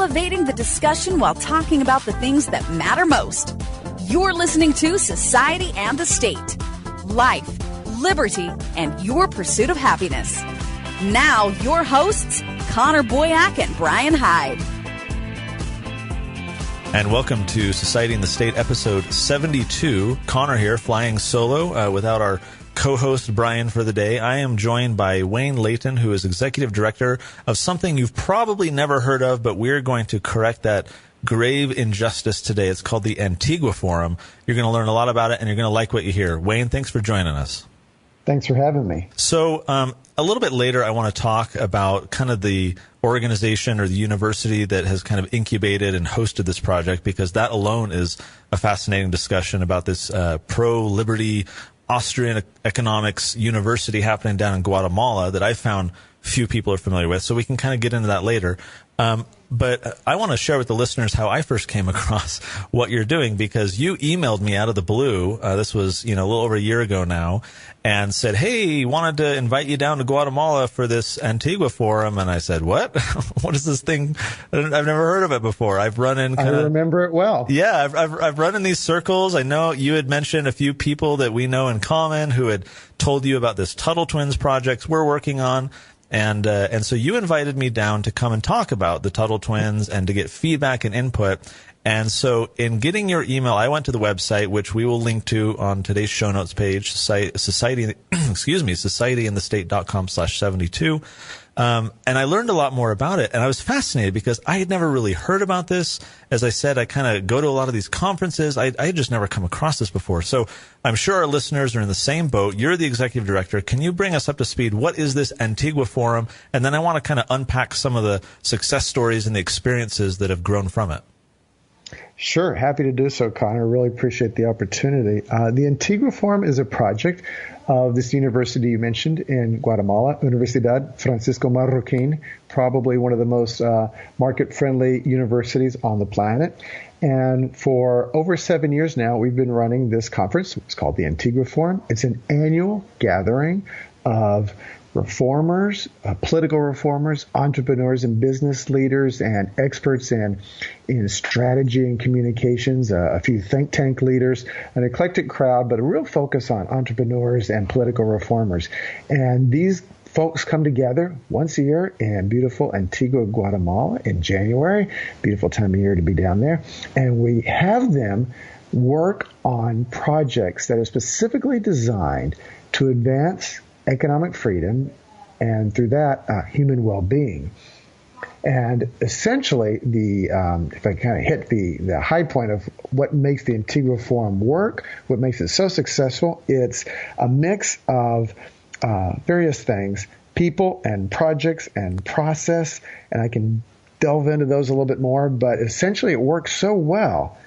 elevating the discussion while talking about the things that matter most. You're listening to Society and the State, Life, Liberty, and Your Pursuit of Happiness. Now, your hosts, Connor Boyack and Brian Hyde. And welcome to Society and the State, episode 72. Connor here, flying solo without our co-host Brian for the day. I am joined by Wayne Leighton, who is executive director of something you've probably never heard of, but we're going to correct that grave injustice today. It's called the Antigua Forum. You're going to learn a lot about it, and you're going to like what you hear. Wayne, thanks for joining us. Thanks for having me. So a little bit later, I want to talk about kind of the organization or the university that has kind of incubated and hosted this project, because that alone is a fascinating discussion about this pro-liberty Austrian economics university happening down in Guatemala that I found few people are familiar with. So we can kind of get into that later. But I want to share with the listeners how I first came across what you're doing, because you emailed me out of the blue. This was, a little over a year ago now, and said, hey, wanted to invite you down to Guatemala for this Antigua Forum. And I said, what? What is this thing? I've never heard of it before. I've run in I remember it well. Yeah, I've run in these circles. I know you had mentioned a few people that we know in common who had told you about this Tuttle Twins project we're working on. And so you invited me down to come and talk about the Tuttle Twins and to get feedback and input. And so in getting your email, I went to the website, which we will link to on today's show notes page, societyandthestate.com/72. And I learned a lot more about it, and I was fascinated because I had never really heard about this. As I said, I kind of go to a lot of these conferences. I had just never come across this before. So I'm sure our listeners are in the same boat. You're the executive director. Can you bring us up to speed? What is this Antigua Forum? And then I want to kind of unpack some of the success stories and the experiences that have grown from it. Sure. Happy to do so, Connor. Really appreciate the opportunity. The Antigua Forum is a project of this university you mentioned in Guatemala, Universidad Francisco Marroquín, probably one of the most market-friendly universities on the planet. And for over 7 years now, we've been running this conference. It's called the Antigua Forum. It's an annual gathering of reformers, political reformers, entrepreneurs and business leaders, and experts in strategy and communications, a few think tank leaders, an eclectic crowd, but a real focus on entrepreneurs and political reformers. And these folks come together once a year in beautiful Antigua, Guatemala in January. Beautiful time of year to be down there. And we have them work on projects that are specifically designed to advance economic freedom, and through that, human well-being. And essentially, if I kind of hit the high point of what makes the Antigua Forum work, what makes it so successful, it's a mix of various things, people and projects and process, and I can delve into those a little bit more, but essentially it works so well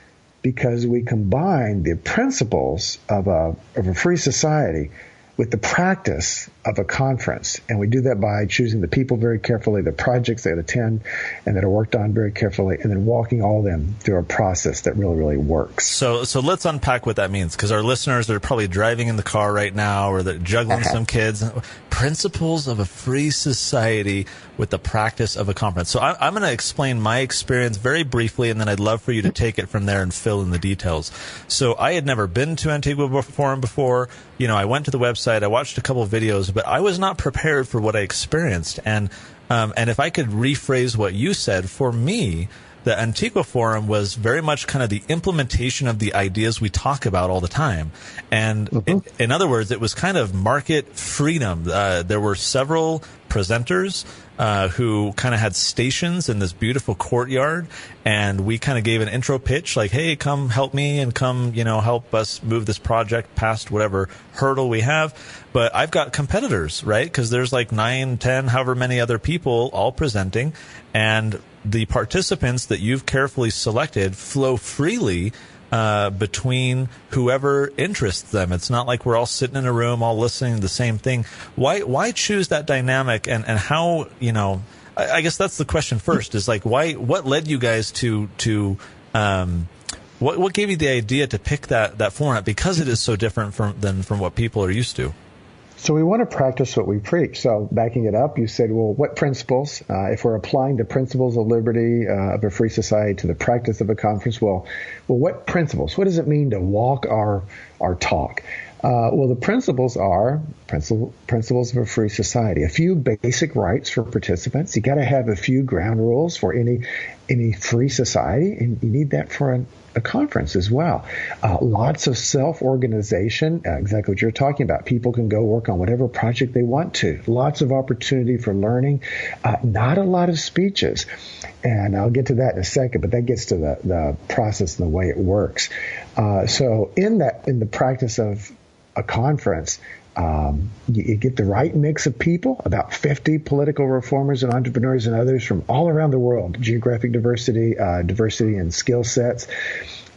because we combine the principles of a free society with the practice of a conference. And we do that by choosing the people very carefully, the projects that attend and that are worked on very carefully, and then walking all of them through a process that really, really works. So let's unpack what that means, because our listeners are probably driving in the car right now, or they're juggling some kids. Principles of a free society with the practice of a conference. So I'm going to explain my experience very briefly, and then I'd love for you to take it from there and fill in the details. So I had never been to Antigua Forum before. I went to the website, I watched a couple of videos, but I was not prepared for what I experienced. And if I could rephrase what you said, for me, the Antigua Forum was very much kind of the implementation of the ideas we talk about all the time. And in other words, it was kind of market freedom. There were several presenters who kind of had stations in this beautiful courtyard, and we kind of gave an intro pitch like, hey, come help me and come, help us move this project past whatever hurdle we have. But I've got competitors, right? Because there's like 9, 10, however many other people all presenting, and the participants that you've carefully selected flow freely between whoever interests them. It's not like we're all sitting in a room all listening to the same thing. Why choose that dynamic, and how, I guess that's the question first, is like, what led you guys to what gave you the idea to pick that format, because it is so different from what people are used to? So we want to practice what we preach. So backing it up, you said, well, what principles? If we're applying the principles of liberty, of a free society to the practice of a conference, well, what principles? What does it mean to walk our talk? Well, the principles are principles of a free society. A few basic rights for participants. You got to have a few ground rules for any free society, and you need that for a conference as well. Lots of self-organization, exactly what you're talking about. People can go work on whatever project they want to. Lots of opportunity for learning. Not a lot of speeches. And I'll get to that in a second, but that gets to the process and the way it works. So in the practice of a conference, you get the right mix of people, about 50 political reformers and entrepreneurs and others from all around the world, geographic diversity, diversity in skill sets.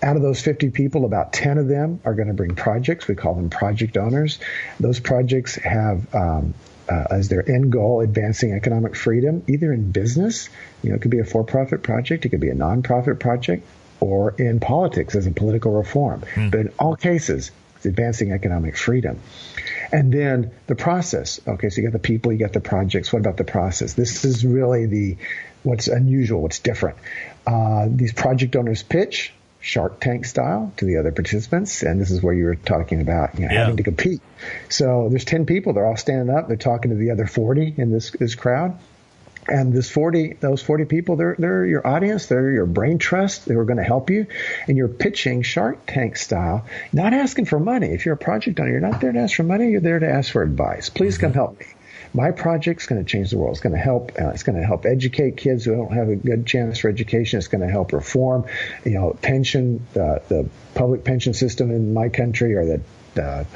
Out of those 50 people, about 10 of them are going to bring projects. We call them project owners. Those projects have as their end goal advancing economic freedom, either in business, it could be a for-profit project, it could be a non-profit project, or in politics as a political reform. But in all cases, it's advancing economic freedom. And then the process. Okay, so you got the people, you got the projects. What about the process? This is really what's unusual, what's different. These project owners pitch Shark Tank style to the other participants, and this is where you were talking about having to compete. So there's 10 people, they're all standing up, they're talking to the other 40 in this crowd. And those 40 people, they're your audience, they're your brain trust, they were going to help you. And you're pitching Shark Tank style, not asking for money. If you're a project owner, you're not there to ask for money, you're there to ask for advice. Please come help me. My project's going to change the world. It's going to help. It's going to help educate kids who don't have a good chance for education. It's going to help reform, pension, the public pension system in my country, or the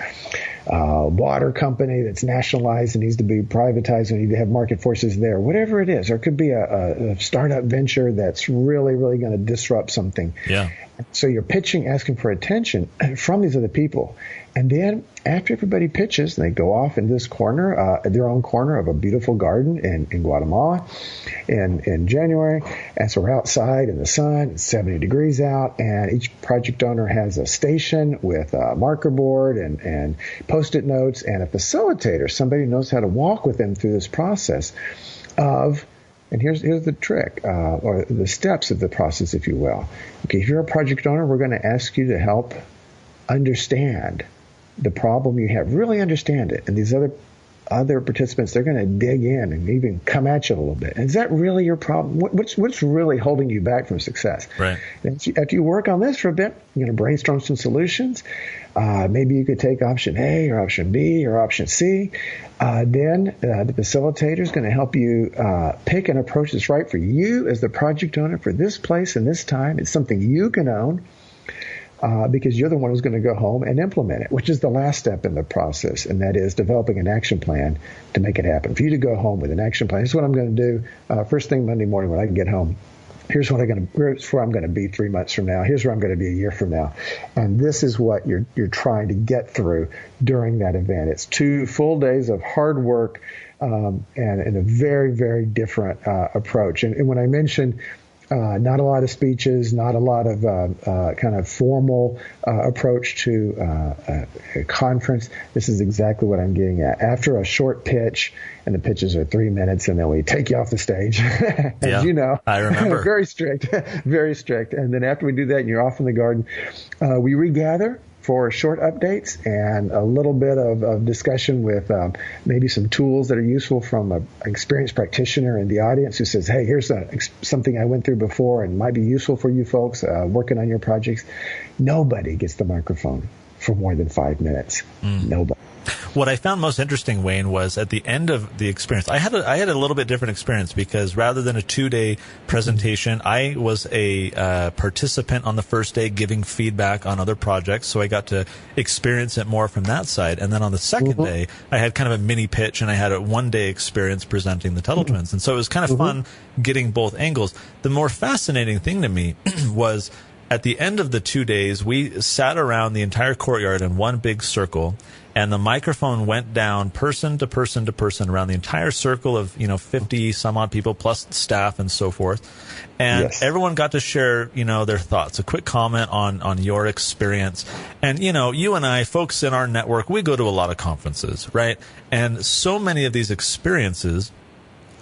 water company that's nationalized and needs to be privatized. We need to have market forces there. Whatever it is, or it could be a startup venture that's really, really going to disrupt something. Yeah. So you're pitching, asking for attention from these other people. And then after everybody pitches, they go off in this corner, their own corner of a beautiful garden in Guatemala in January. And so we're outside in the sun, it's 70 degrees out, and each project owner has a station with a marker board and Post-it notes and a facilitator, somebody who knows how to walk with them through this process of, and here's the trick, or the steps of the process, if you will. Okay, if you're a project owner, we're going to ask you to help understand the problem you have, really understand it. And these other participants, they're going to dig in and even come at you a little bit. Is that really your problem? What's really holding you back from success? Right. After you work on this for a bit, you're going to brainstorm some solutions. Maybe you could take option A or option B or option C. Then the facilitator is going to help you pick an approach that's right for you as the project owner for this place and this time. It's something you can own. Because you're the one who's going to go home and implement it, which is the last step in the process, and that is developing an action plan to make it happen. For you to go home with an action plan, here's what I'm going to do first thing Monday morning when I get home. Here's where I'm going to be 3 months from now. Here's where I'm going to be a year from now. And this is what you're trying to get through during that event. It's 2 full days of hard work and a very, very different approach. And when I mentioned not a lot of speeches, not a lot of kind of formal approach to a conference. This is exactly what I'm getting at. After a short pitch, and the pitches are 3 minutes, and then we take you off the stage. As you know, I remember. Very strict, very strict. And then after we do that, and you're off in the garden, we regather for short updates and a little bit of discussion with maybe some tools that are useful from an experienced practitioner in the audience who says, hey, here's something I went through before and might be useful for you folks working on your projects. Nobody gets the microphone for more than 5 minutes. Nobody. What I found most interesting, Wayne, was at the end of the experience, I had a little bit different experience because rather than a 2-day presentation, I was a participant on the first day giving feedback on other projects, so I got to experience it more from that side. And then on the second day, I had kind of a mini pitch, and I had a 1-day experience presenting the Tuttle Twins. And so it was kind of fun getting both angles. The more fascinating thing to me was at the end of the 2 days, we sat around the entire courtyard in one big circle, and the microphone went down person to person to person around the entire circle of, 50 some odd people plus staff and so forth. And everyone got to share, their thoughts, a quick comment on your experience. And, you and I, folks in our network, we go to a lot of conferences, right? And so many of these experiences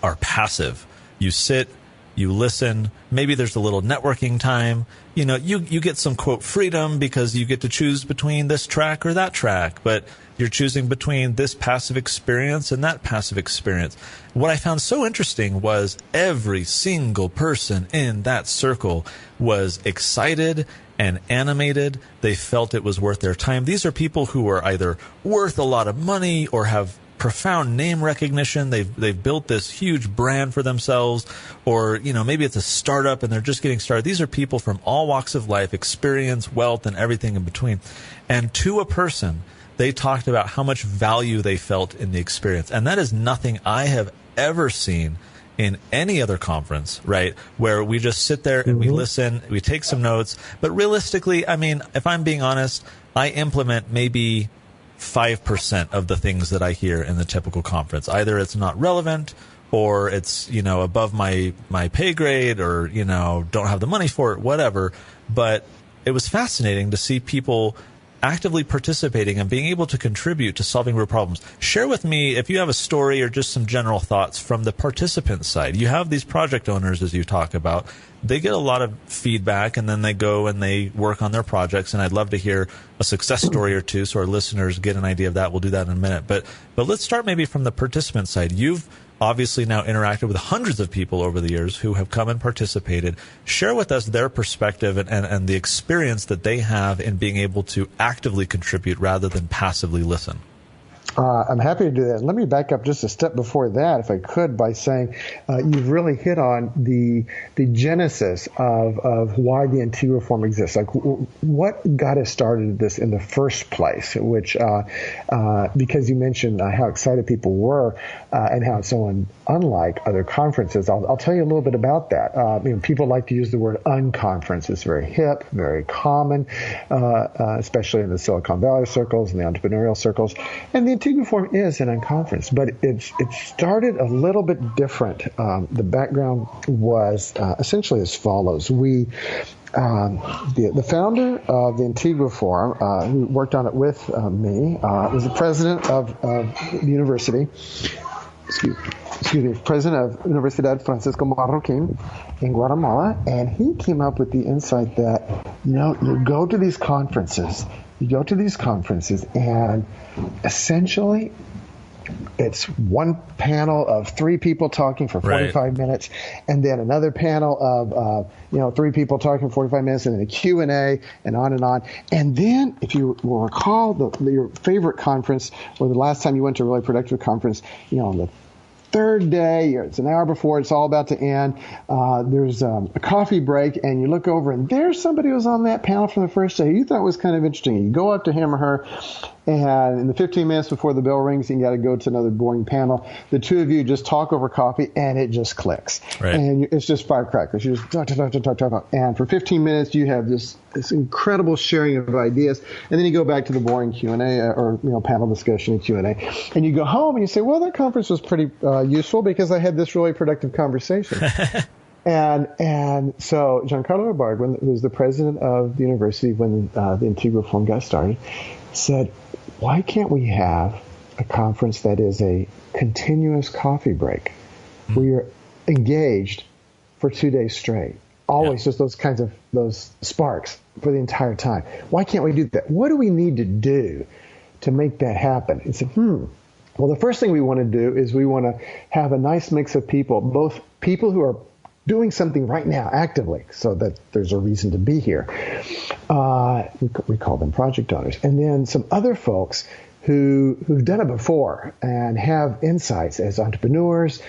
are passive. You sit, you listen, maybe there's a little networking time. You get some, quote, freedom because you get to choose between this track or that track, but you're choosing between this passive experience and that passive experience. What I found so interesting was every single person in that circle was excited and animated. They felt it was worth their time. These are people who are either worth a lot of money or have profound name recognition. They've built this huge brand for themselves, or maybe it's a startup and they're just getting started. These are people from all walks of life, experience, wealth, and everything in between. And to a person, they talked about how much value they felt in the experience. And that is nothing I have ever seen in any other conference, right? Where we just sit there and we listen, we take some notes. But realistically, if I'm being honest, I implement maybe 5% of the things that I hear in the typical conference. Either it's not relevant, or it's, above my pay grade, or, don't have the money for it, whatever. But it was fascinating to see people actively participating and being able to contribute to solving real problems. Share with me if you have a story or just some general thoughts from the participant side. You have these project owners, as you talk about. They get a lot of feedback, and then they go and they work on their projects. And I'd love to hear a success story or two so our listeners get an idea of that. We'll do that in a minute. But let's start maybe from the participant side. You've obviously now interacted with hundreds of people over the years who have come and participated. Share with us their perspective and the experience that they have in being able to actively contribute rather than passively listen. I'm happy to do that. Let me back up just a step before that, if I could, by saying you've really hit on the genesis of why the Antigua Forum exists. Like, what got us started this in the first place, which because you mentioned how excited people were and how it's so unlike other conferences. I'll tell you a little bit about that. People like to use the word unconference. It's very hip, very common, especially in the Silicon Valley circles and the entrepreneurial circles. And the Antigua Forum is an unconference, but it started a little bit different. The background was essentially as follows. The founder of the Antigua Forum, who worked on it with me, was the president of the university. President of Universidad Francisco Marroquin in Guatemala, and he came up with the insight that, you go to these conferences, and essentially it's one panel of three people talking for 45 minutes, and then another panel of 3 people talking for 45 minutes, and then a Q&A, and on and on. And then, if you will recall your favorite conference, or the last time you went to a really productive conference, on the third day, it's an hour before it's all about to end, there's a coffee break, and you look over, and there's somebody who was on that panel from the first day you thought was kind of interesting. You go up to him or her, and in the 15 minutes before the bell rings, you got to go to another boring panel. The two of you just talk over coffee, and it just clicks. Right. And it's just firecrackers. You just talk. And for 15 minutes, you have this incredible sharing of ideas. And then you go back to the boring Q&A or panel discussion and Q&A. And you go home, and you say, well, that conference was pretty useful because I had this really productive conversation. And so Giancarlo Ibargüen, who was the president of the university when the Antigua Forum got started, said, why can't we have a conference that is a continuous coffee break where you're engaged for 2 days straight? Always just those sparks for the entire time. Why can't we do that? What do we need to do to make that happen? He said, well, the first thing we want to do is we want to have a nice mix of people, both people who are doing something right now actively so that there's a reason to be here. We call them project owners. And then some other folks who've done it before and have insights as entrepreneurs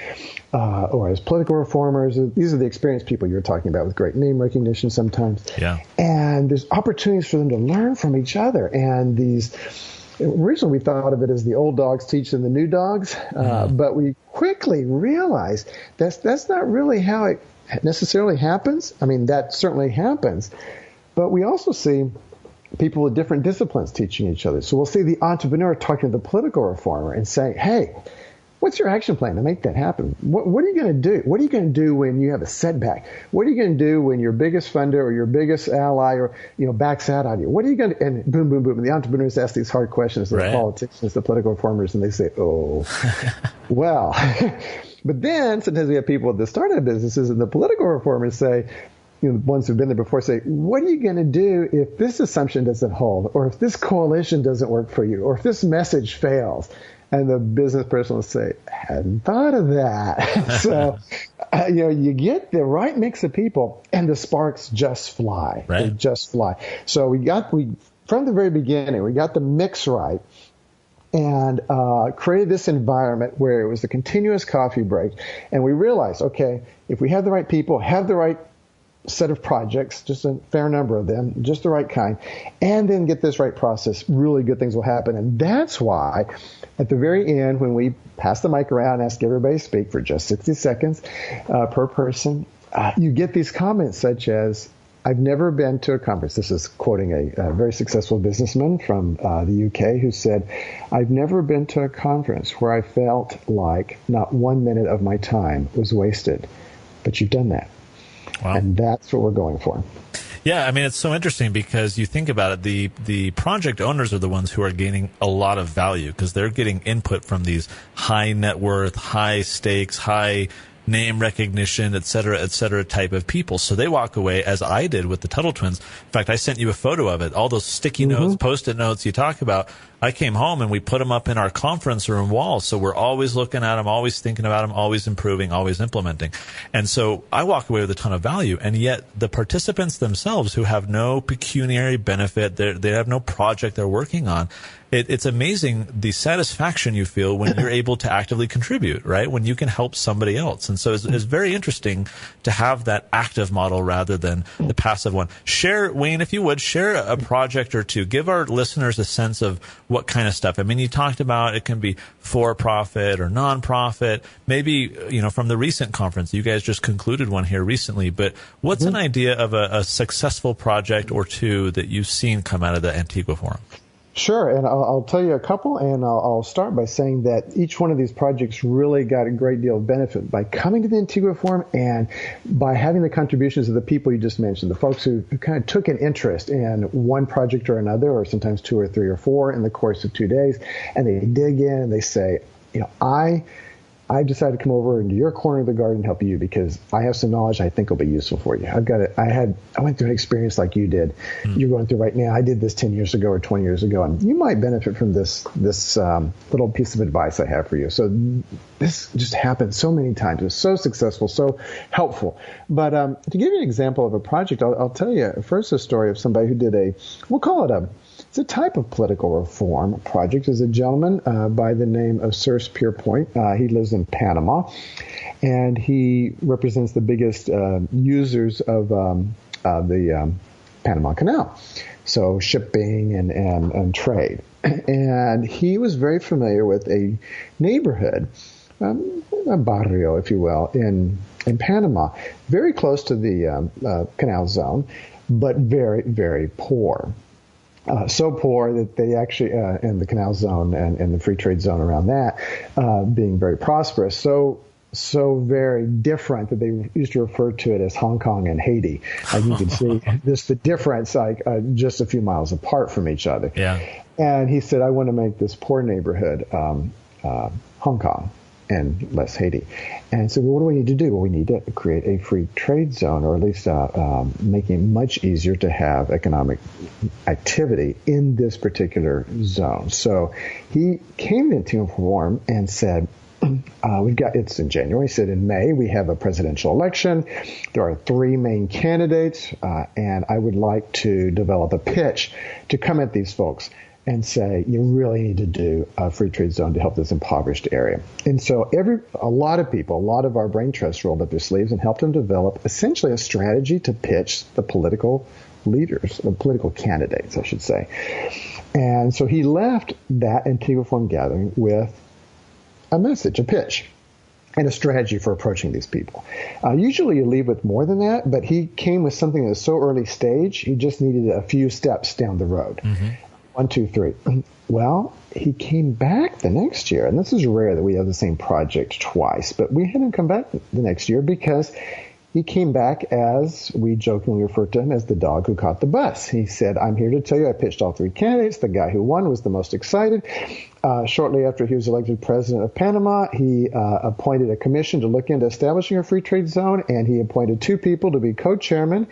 or as political reformers. These are the experienced people you're talking about with great name recognition sometimes. Yeah. And there's opportunities for them to learn from each other. And originally we thought of it as the old dogs teaching the new dogs, but we quickly realized that's not really how it necessarily happens. I mean, that certainly happens, But we also see people with different disciplines teaching each other. So we'll see the entrepreneur talking to the political reformer and saying, hey, what's your action plan to make that happen? What are you going to do? What are you going to do when you have a setback? What are you going to do when your biggest funder or your biggest ally or backs out on you? What are you going to? And boom, boom, boom. And the entrepreneurs ask these hard questions to the politicians, the political reformers, and they say, oh, well. But then sometimes we have people that started businesses, and the political reformers say, the ones who've been there before say, what are you going to do if this assumption doesn't hold, or if this coalition doesn't work for you, or if this message fails? And the business person will say, hadn't thought of that. So, you get the right mix of people, and the sparks just fly. Right. They just fly. So from the very beginning, we got the mix right, and created this environment where it was a continuous coffee break. And we realized, okay, if we have the right people, have the right set of projects, just a fair number of them, just the right kind, and then get this right process, really good things will happen. And that's why at the very end, when we pass the mic around and ask everybody to speak for just 60 seconds per person, you get these comments such as, I've never been to a conference. This is quoting a very successful businessman from the UK who said, I've never been to a conference where I felt like not 1 minute of my time was wasted. But you've done that. Wow. And that's what we're going for. Yeah, I mean, it's so interesting because you think about it, the project owners are the ones who are gaining a lot of value because they're getting input from these high net worth, high stakes, high name recognition, et cetera, type of people. So they walk away, as I did with the Tuttle twins. In fact, I sent you a photo of it. All those sticky notes, Post-it notes you talk about. I came home and we put them up in our conference room wall. So we're always looking at them, always thinking about them, always improving, always implementing. And so I walk away with a ton of value. And yet the participants themselves who have no pecuniary benefit, they have no project they're working on, it's amazing the satisfaction you feel when you're able to actively contribute, right? When you can help somebody else. And so it's very interesting to have that active model rather than the passive one. Wayne, if you would, share a project or two. Give our listeners a sense of what kind of stuff. I mean, you talked about it can be for-profit or non-profit. Maybe, from the recent conference, you guys just concluded one here recently, but what's an idea of a successful project or two that you've seen come out of the Antigua Forum? Sure, and I'll tell you a couple, and I'll start by saying that each one of these projects really got a great deal of benefit by coming to the Antigua Forum and by having the contributions of the people you just mentioned, the folks who kind of took an interest in one project or another, or sometimes two or three or four in the course of 2 days, and they dig in and they say, I decided to come over into your corner of the garden and help you because I have some knowledge I think will be useful for you. I went through an experience like you did. You're going through right now. I did this 10 years ago or 20 years ago, and you might benefit from this little piece of advice I have for you. So this just happened so many times. It was so successful, so helpful. But to give you an example of a project, I'll tell you first a story of somebody who did we'll call it it's a type of political reform project. There's a gentleman by the name of Sir Pierpoint. He lives in Panama, and he represents the biggest users of the Panama Canal, so shipping and trade. And he was very familiar with a neighborhood, a barrio, if you will, in Panama, very close to the canal zone, but very, very poor. So poor that they actually, in the canal zone and the free trade zone around that, being very prosperous, so very different that they used to refer to it as Hong Kong and Haiti. You can see the difference, just a few miles apart from each other. Yeah. And he said, I want to make this poor neighborhood Hong Kong and less Haiti. And so, what do we need to do? Well, we need to create a free trade zone, or at least making it much easier to have economic activity in this particular zone. So he came to Antigua Forum and said, it's in January. He said in May, we have a presidential election. There are 3 main candidates, and I would like to develop a pitch to come at these folks and say, you really need to do a free trade zone to help this impoverished area. And so a lot of our brain trusts rolled up their sleeves and helped them develop essentially a strategy to pitch the political leaders, the political candidates, I should say. And so he left that Antigua Forum gathering with a message, a pitch. and a strategy for approaching these people. Usually you leave with more than that, but he came with something that was so early stage, he just needed a few steps down the road. 1, 2, 3. Well, he came back the next year, and this is rare that we have the same project twice, but we had him come back the next year because he came back as we jokingly refer to him as the dog who caught the bus. He said, I'm here to tell you I pitched all 3 candidates. The guy who won was the most excited. Shortly after he was elected president of Panama, he appointed a commission to look into establishing a free trade zone, and he appointed 2 people to be co-chairman,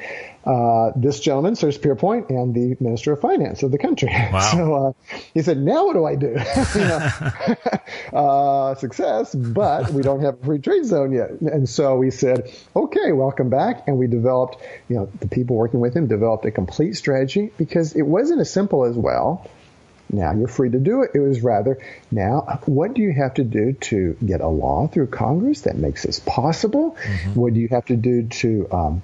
this gentleman, Sir Pierpoint, and the Minister of Finance of the country. Wow. So he said, now what do I do? Success, but we don't have a free trade zone yet. And so we said, okay, welcome back. And we developed, the people working with him developed a complete strategy, because it wasn't as simple as, well, now you're free to do it. It was rather, now, what do you have to do to get a law through Congress that makes this possible? What do you have to do to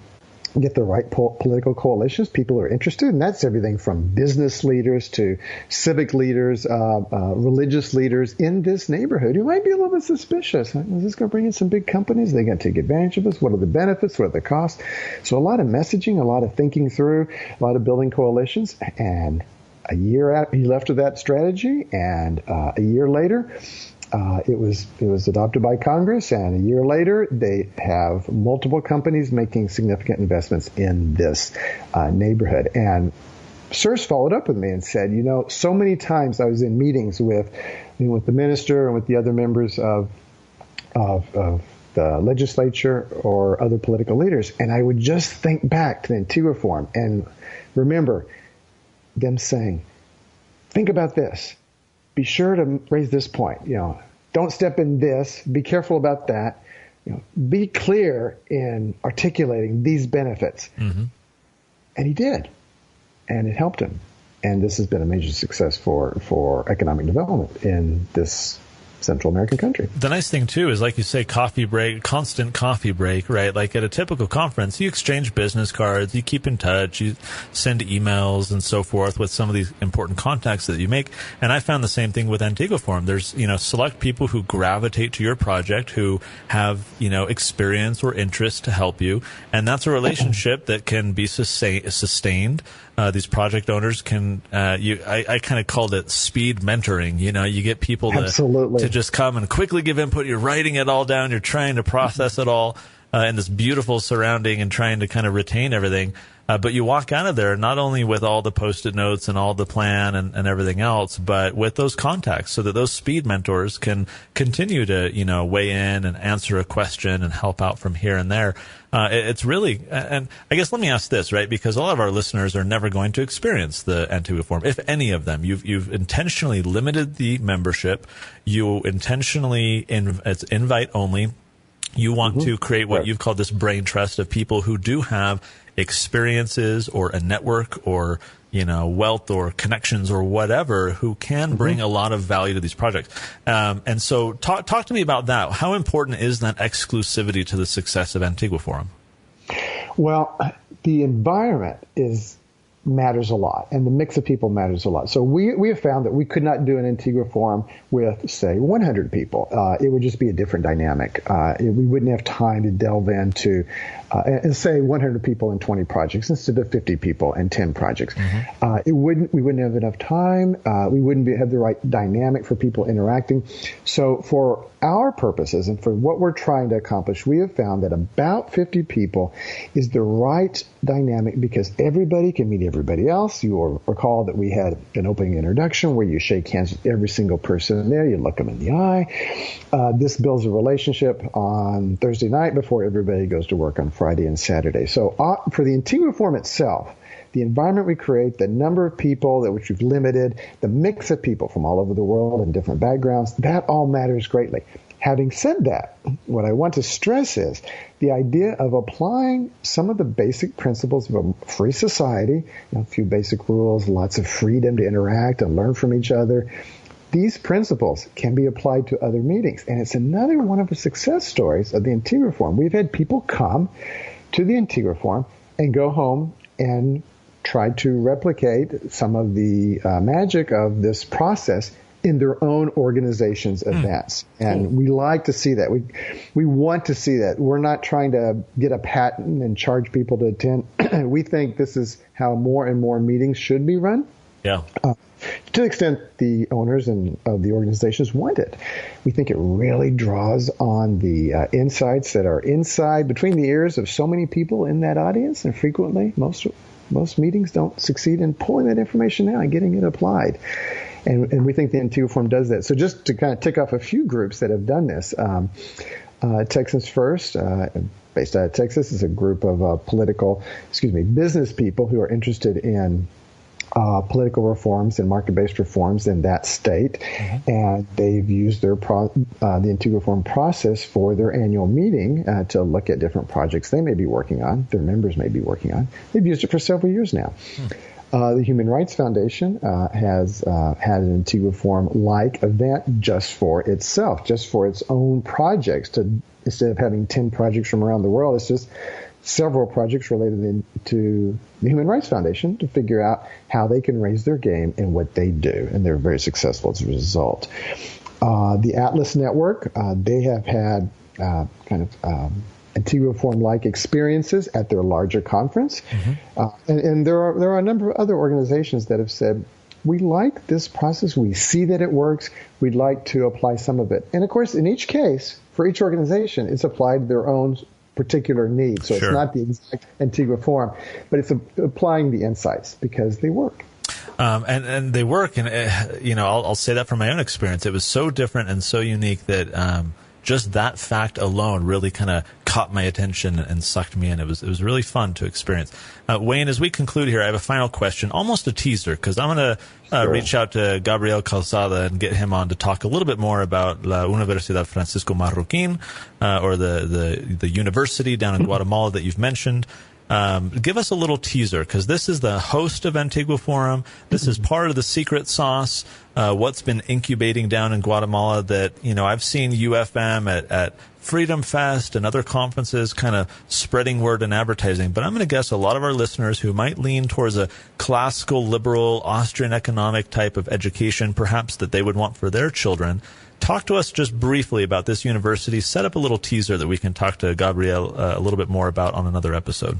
get the right political coalitions, people who are interested? And that's everything from business leaders to civic leaders, religious leaders in this neighborhood who might be a little bit suspicious. Is this going to bring in some big companies? Are they going to take advantage of us? What are the benefits? What are the costs? So a lot of messaging, a lot of thinking through, a lot of building coalitions. And a year out, he left with that strategy, and a year later, it was adopted by Congress, and a year later, they have multiple companies making significant investments in this neighborhood. And Sirs followed up with me and said, so many times I was in meetings with the minister and with the other members of the legislature or other political leaders, and I would just think back to the Antigua Forum and remember them saying, think about this. Be sure to raise this point. Don't step in this. Be careful about that. Be clear in articulating these benefits. And he did. And it helped him. And this has been a major success for economic development in this Central American country. The nice thing, too, is, like you say, constant coffee break, right? Like at a typical conference, you exchange business cards, you keep in touch, you send emails and so forth with some of these important contacts that you make. And I found the same thing with Antigua Forum. There's, select people who gravitate to your project, who have, experience or interest to help you. And that's a relationship that can be sustained. These project owners can, I kind of called it speed mentoring. You get people to just come and quickly give input. You're writing it all down. You're trying to process it all in this beautiful surrounding and trying to kind of retain everything. But you walk out of there not only with all the Post-it notes and all the plan and everything else, but with those contacts so that those speed mentors can continue to, weigh in and answer a question and help out from here and there. It's really, and I guess let me ask this, right? Because a lot of our listeners are never going to experience the Antigua Forum, if any of them. You've intentionally limited the membership. You intentionally, it's invite only. You want to create what you've called this brain trust of people who do have experiences or a network or, wealth or connections or whatever, who can bring a lot of value to these projects. And so talk to me about that. How important is that exclusivity to the success of Antigua Forum? Well, the environment matters a lot, and the mix of people matters a lot. So we have found that we could not do an Antigua Forum with, say, 100 people. It would just be a different dynamic. We wouldn't have time to delve into, and say 100 people and 20 projects instead of 50 people and 10 projects. We wouldn't have enough time. We wouldn't have the right dynamic for people interacting. So for our purposes and for what we're trying to accomplish, we have found that about 50 people is the right dynamic because everybody can meet everybody else. You will recall that we had an opening introduction where you shake hands with every single person there. You look them in the eye. This builds a relationship on Thursday night before everybody goes to work on Friday and Saturday. So for the Antigua Forum itself, the environment we create, the number of people that which we've limited, the mix of people from all over the world and different backgrounds, that all matters greatly. Having said that, what I want to stress is the idea of applying some of the basic principles of a free society, a few basic rules, lots of freedom to interact and learn from each other. These principles can be applied to other meetings. And it's another one of the success stories of the Antigua Forum. We've had people come to the Antigua Forum and go home and try to replicate some of the magic of this process in their own organization's events. And we like to see that. We want to see that. We're not trying to get a patent and charge people to attend. We think this is how more and more meetings should be run. Yeah. To the extent the owners and of the organizations want it. We think it really draws on the insights that are inside between the ears of so many people in that audience, and frequently most meetings don't succeed in pulling that information out and getting it applied. And we think the Antigua Forum does that. So just to kind of tick off a few groups that have done this, Texans First, based out of Texas, is a group of business people who are interested in political reforms and market-based reforms in that state, and they've used their the Antigua Forum process for their annual meeting to look at different projects they may be working on, their members may be working on. They've used it for several years now. The Human Rights Foundation has had an Antigua Forum-like event just for itself, just for its own projects. Instead of having 10 projects from around the world, it's just several projects related to the Human Rights Foundation to figure out how they can raise their game in what they do, and they're very successful as a result. The Atlas Network, they have had Antigua Forum-like experiences at their larger conference. And there are a number of other organizations that have said, we like this process, we see that it works, we'd like to apply some of it. And of course, in each case, for each organization, it's applied to their own particular needs. So It's not the exact Antigua Forum, but it's applying the insights because they work. And they work. And, I'll say that from my own experience. It was so different and so unique that just that fact alone really kind of caught my attention and sucked me in. It was really fun to experience. Wayne, as we conclude here, I have a final question, almost a teaser, because I'm going to reach out to Gabriel Calzada and get him on to talk a little bit more about La Universidad Francisco Marroquín, or the university down in Guatemala that you've mentioned. Give us a little teaser, because this is the host of Antigua Forum. This is part of the secret sauce, what's been incubating down in Guatemala that, I've seen UFM at Freedom Fest and other conferences kind of spreading word and advertising. But I'm going to guess a lot of our listeners who might lean towards a classical, liberal, Austrian economic type of education, perhaps that they would want for their children. Talk to us just briefly about this university. Set up a little teaser that we can talk to Gabriel a little bit more about on another episode.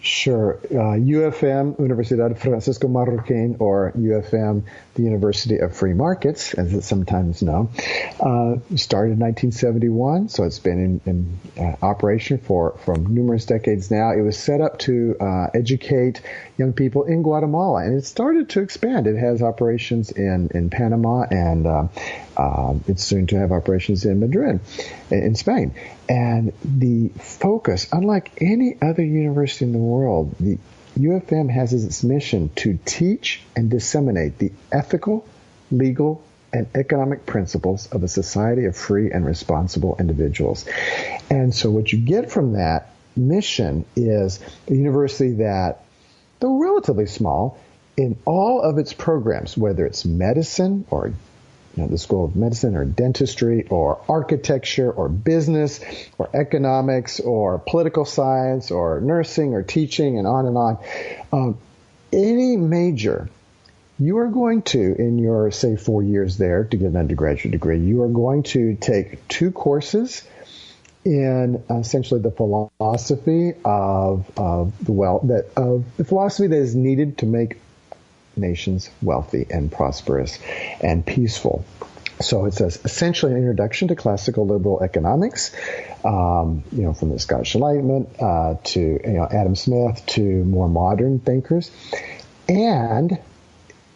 Sure. UFM, Universidad Francisco Marroquín, or UFM, the University of Free Markets, as it's sometimes known, started in 1971, so it's been in operation for numerous decades now. It was set up to educate young people in Guatemala, and it started to expand. It has operations in Panama, and it's soon to have operations in Madrid, in Spain. And the focus, unlike any other university in the world, the UFM has as its mission to teach and disseminate the ethical, legal, and economic principles of a society of free and responsible individuals. And so what you get from that mission is a university that, though relatively small, in all of its programs, whether it's medicine or the School of Medicine or dentistry or architecture or business or economics or political science or nursing or teaching and on, any major, you are going to, in your, say, 4 years there to get an undergraduate degree, you are going to take 2 courses in essentially the philosophy of the philosophy that is needed to make nations wealthy and prosperous and peaceful. So it says essentially an introduction to classical liberal economics, from the Scottish Enlightenment to Adam Smith to more modern thinkers. And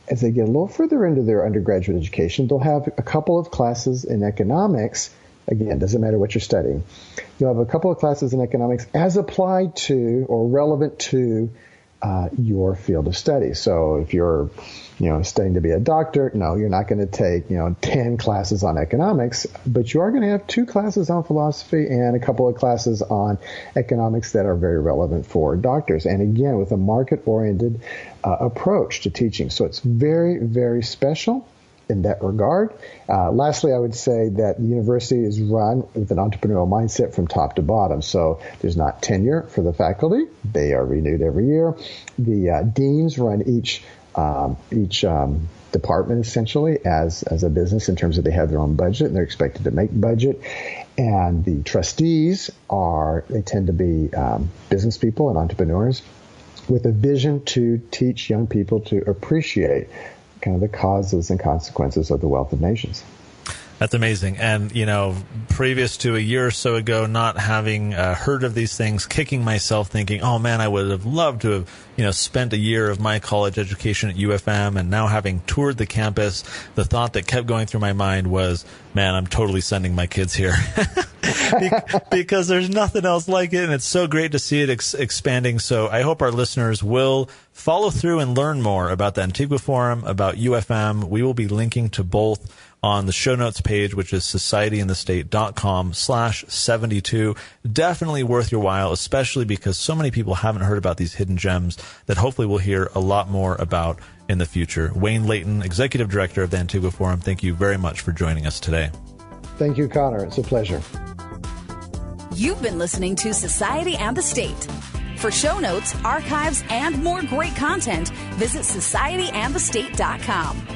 as they get a little further into their undergraduate education, they'll have a couple of classes in economics. Again, doesn't matter what you're studying. You'll have a couple of classes in economics as applied to or relevant to your field of study. So if you're, studying to be a doctor, no, you're not going to take, 10 classes on economics, but you are going to have 2 classes on philosophy and a couple of classes on economics that are very relevant for doctors. And again, with a market-oriented approach to teaching. So it's very, very special in that regard. Lastly, I would say that the university is run with an entrepreneurial mindset from top to bottom. So there's not tenure for the faculty. They are renewed every year. The deans run each each department essentially as a business in terms of they have their own budget and they're expected to make budget. And the trustees they tend to be business people and entrepreneurs with a vision to teach young people to appreciate kind of the causes and consequences of the wealth of nations. That's amazing. And, previous to a year or so ago, not having heard of these things, kicking myself thinking, oh man, I would have loved to have, spent a year of my college education at UFM, and now having toured the campus, the thought that kept going through my mind was, man, I'm totally sending my kids here because there's nothing else like it. And it's so great to see it expanding. So I hope our listeners will follow through and learn more about the Antigua Forum, about UFM. We will be linking to both on the show notes page, which is societyandthestate.com/72. Definitely worth your while, especially because so many people haven't heard about these hidden gems that hopefully we'll hear a lot more about in the future. Wayne Leighton, Executive Director of the Antigua Forum, thank you very much for joining us today. Thank you, Connor. It's a pleasure. You've been listening to Society and the State. For show notes, archives, and more great content, visit societyandthestate.com.